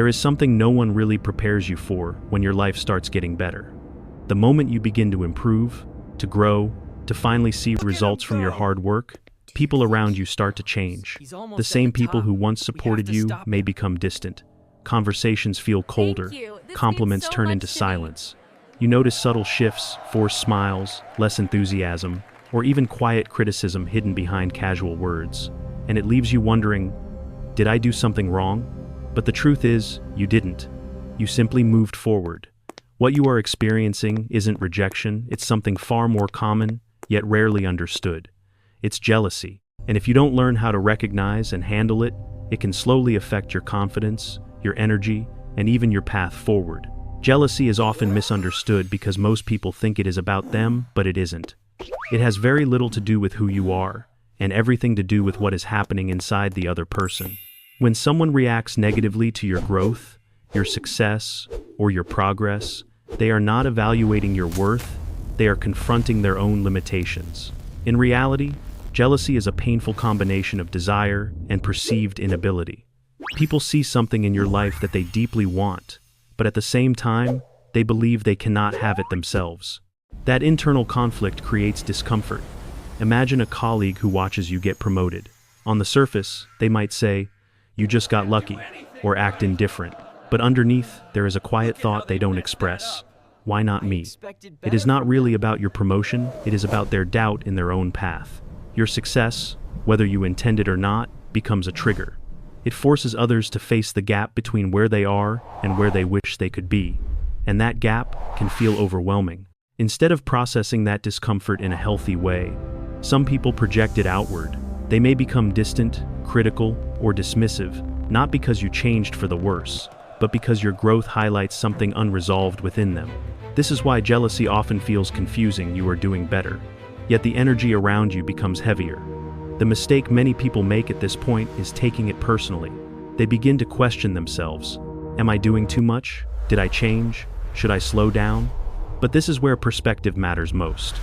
There is something no one really prepares you for when your life starts getting better. The moment you begin to improve, to grow, to finally see results from your hard work, people around you start to change. The same people who once supported you may become distant. Conversations feel colder, compliments turn into silence. You notice subtle shifts, forced smiles, less enthusiasm, or even quiet criticism hidden behind casual words. And it leaves you wondering, did I do something wrong? But the truth is, you didn't. You simply moved forward. What you are experiencing isn't rejection, it's something far more common, yet rarely understood. It's jealousy. And if you don't learn how to recognize and handle it, it can slowly affect your confidence, your energy, and even your path forward. Jealousy is often misunderstood because most people think it is about them, but it isn't. It has very little to do with who you are, and everything to do with what is happening inside the other person. When someone reacts negatively to your growth, your success, or your progress, they are not evaluating your worth, they are confronting their own limitations. In reality, jealousy is a painful combination of desire and perceived inability. People see something in your life that they deeply want, but at the same time, they believe they cannot have it themselves. That internal conflict creates discomfort. Imagine a colleague who watches you get promoted. On the surface, they might say, "You just got lucky," or act indifferent. But underneath, there is a quiet thought they don't express. Why not me? It is not really about your promotion, it is about their doubt in their own path. Your success, whether you intend it or not, becomes a trigger. It forces others to face the gap between where they are and where they wish they could be. And that gap can feel overwhelming. Instead of processing that discomfort in a healthy way, some people project it outward. They may become distant, critical, or dismissive, not because you changed for the worse, but because your growth highlights something unresolved within them. This is why jealousy often feels confusing. You are doing better, yet the energy around you becomes heavier. The mistake many people make at this point is taking it personally. They begin to question themselves. Am I doing too much? Did I change? Should I slow down? But this is where perspective matters most.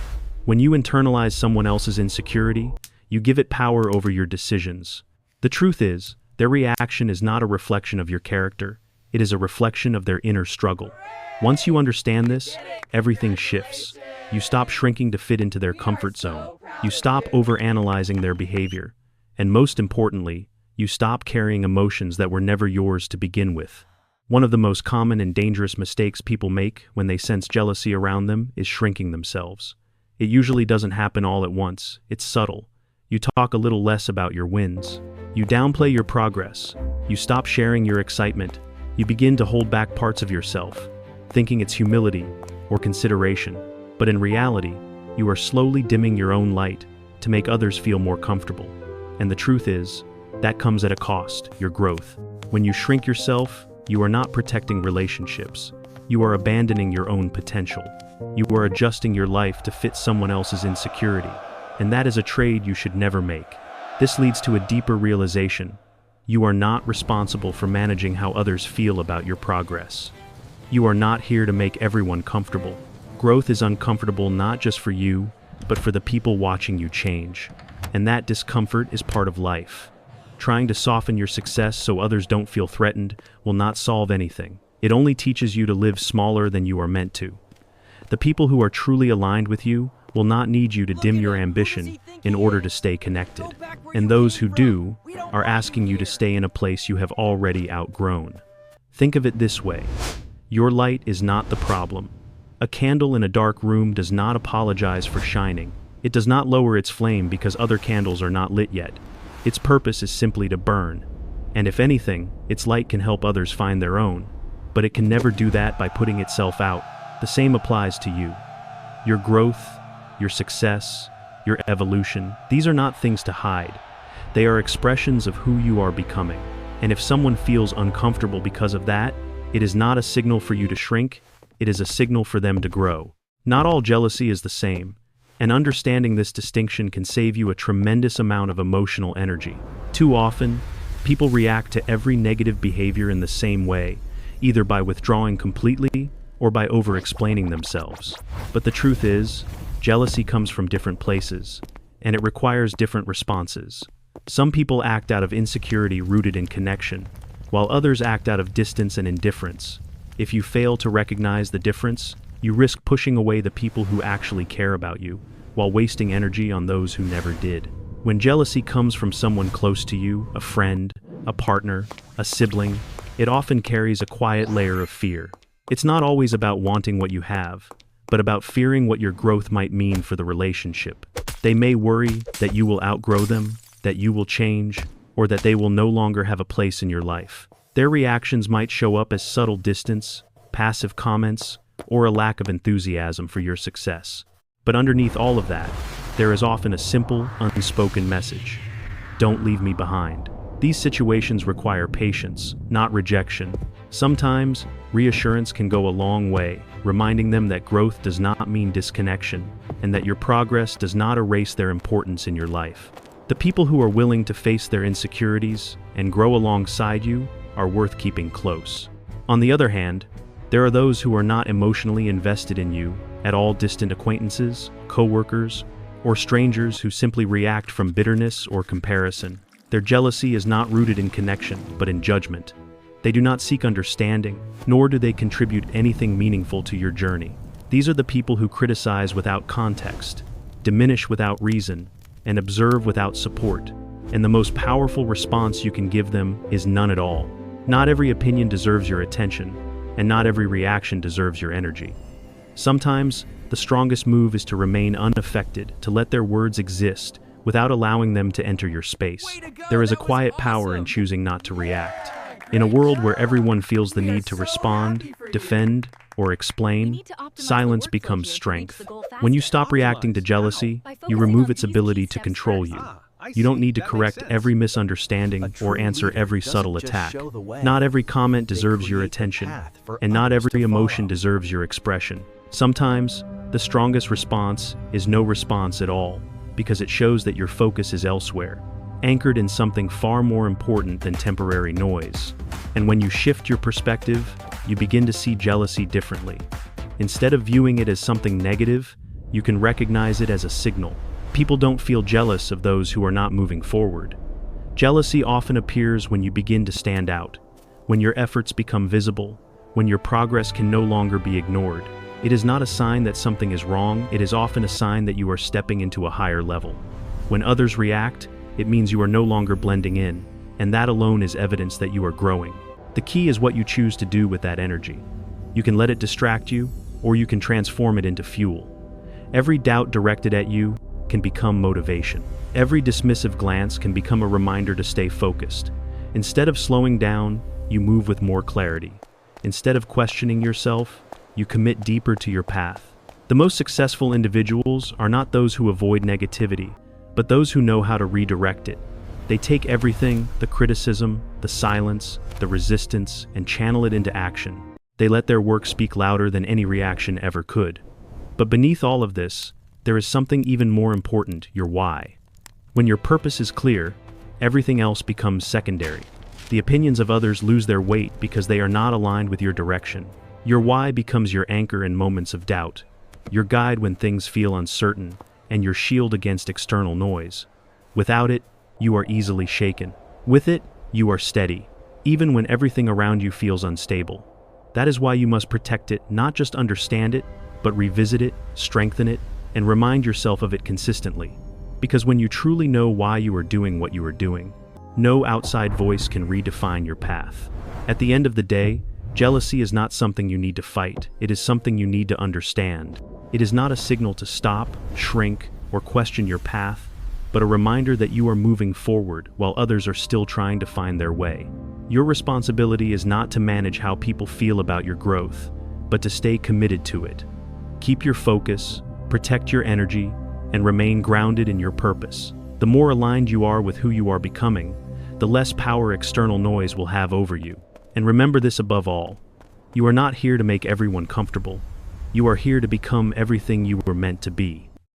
When you internalize someone else's insecurity, you give it power over your decisions. The truth is, their reaction is not a reflection of your character. It is a reflection of their inner struggle. Once you understand this, everything shifts. You stop shrinking to fit into their comfort zone. You stop overanalyzing their behavior. And most importantly, you stop carrying emotions that were never yours to begin with. One of the most common and dangerous mistakes people make when they sense jealousy around them is shrinking themselves. It usually doesn't happen all at once. It's subtle. You talk a little less about your wins. You downplay your progress. You stop sharing your excitement. You begin to hold back parts of yourself, thinking it's humility or consideration. But in reality, you are slowly dimming your own light to make others feel more comfortable. And the truth is, that comes at a cost, your growth. When you shrink yourself, you are not protecting relationships. You are abandoning your own potential. You are adjusting your life to fit someone else's insecurity. And that is a trade you should never make. This leads to a deeper realization. You are not responsible for managing how others feel about your progress. You are not here to make everyone comfortable. Growth is uncomfortable not just for you, but for the people watching you change. And that discomfort is part of life. Trying to soften your success so others don't feel threatened will not solve anything. It only teaches you to live smaller than you are meant to. The people who are truly aligned with you will not need you to dim your ambition in order to stay connected. And those who do are asking you to stay in a place you have already outgrown. Think of it this way. Your light is not the problem. A candle in a dark room does not apologize for shining. It does not lower its flame because other candles are not lit yet. Its purpose is simply to burn. And if anything, its light can help others find their own. But it can never do that by putting itself out. The same applies to you. Your growth, your success, your evolution, these are not things to hide. They are expressions of who you are becoming. And if someone feels uncomfortable because of that, it is not a signal for you to shrink, it is a signal for them to grow. Not all jealousy is the same, and understanding this distinction can save you a tremendous amount of emotional energy. Too often, people react to every negative behavior in the same way, either by withdrawing completely or by over-explaining themselves. But the truth is, jealousy comes from different places, and it requires different responses. Some people act out of insecurity rooted in connection, while others act out of distance and indifference. If you fail to recognize the difference, you risk pushing away the people who actually care about you, while wasting energy on those who never did. When jealousy comes from someone close to you, a friend, a partner, a sibling, it often carries a quiet layer of fear. It's not always about wanting what you have, but about fearing what your growth might mean for the relationship. They may worry that you will outgrow them, that you will change, or that they will no longer have a place in your life. Their reactions might show up as subtle distance, passive comments, or a lack of enthusiasm for your success. But underneath all of that, there is often a simple, unspoken message. Don't leave me behind. These situations require patience, not rejection. Sometimes, reassurance can go a long way, reminding them that growth does not mean disconnection, and that your progress does not erase their importance in your life. The people who are willing to face their insecurities and grow alongside you are worth keeping close. On the other hand, there are those who are not emotionally invested in you at all, distant acquaintances, co-workers, or strangers who simply react from bitterness or comparison. Their jealousy is not rooted in connection, but in judgment. They do not seek understanding, nor do they contribute anything meaningful to your journey. These are the people who criticize without context, diminish without reason, and observe without support. And the most powerful response you can give them is none at all. Not every opinion deserves your attention, and not every reaction deserves your energy. Sometimes, the strongest move is to remain unaffected, to let their words exist, without allowing them to enter your space. There is a quiet power in choosing not to react. In a world where everyone feels the need to respond, defend, or explain, silence becomes strength. When you stop reacting to jealousy, you remove its ability to control you. You don't need to correct every misunderstanding or answer every subtle attack. Not every comment deserves your attention, and not every emotion deserves your expression. Sometimes, the strongest response is no response at all, because it shows that your focus is elsewhere, anchored in something far more important than temporary noise. And when you shift your perspective, you begin to see jealousy differently. Instead of viewing it as something negative, you can recognize it as a signal. People don't feel jealous of those who are not moving forward. Jealousy often appears when you begin to stand out, when your efforts become visible, when your progress can no longer be ignored. It is not a sign that something is wrong, it is often a sign that you are stepping into a higher level. When others react, it means you are no longer blending in, and that alone is evidence that you are growing. The key is what you choose to do with that energy. You can let it distract you, or you can transform it into fuel. Every doubt directed at you can become motivation. Every dismissive glance can become a reminder to stay focused. Instead of slowing down, you move with more clarity. Instead of questioning yourself, you commit deeper to your path. The most successful individuals are not those who avoid negativity, but those who know how to redirect it. They take everything, the criticism, the silence, the resistance, and channel it into action. They let their work speak louder than any reaction ever could. But beneath all of this, there is something even more important, your why. When your purpose is clear, everything else becomes secondary. The opinions of others lose their weight because they are not aligned with your direction. Your why becomes your anchor in moments of doubt, your guide when things feel uncertain, and your shield against external noise. Without it, you are easily shaken. With it, you are steady, even when everything around you feels unstable. That is why you must protect it, not just understand it, but revisit it, strengthen it, and remind yourself of it consistently. Because when you truly know why you are doing what you are doing, no outside voice can redefine your path. At the end of the day, jealousy is not something you need to fight, it is something you need to understand. It is not a signal to stop, shrink, or question your path, but a reminder that you are moving forward while others are still trying to find their way. Your responsibility is not to manage how people feel about your growth, but to stay committed to it. Keep your focus, protect your energy, and remain grounded in your purpose. The more aligned you are with who you are becoming, the less power external noise will have over you. And remember this above all, you are not here to make everyone comfortable. You are here to become everything you were meant to be.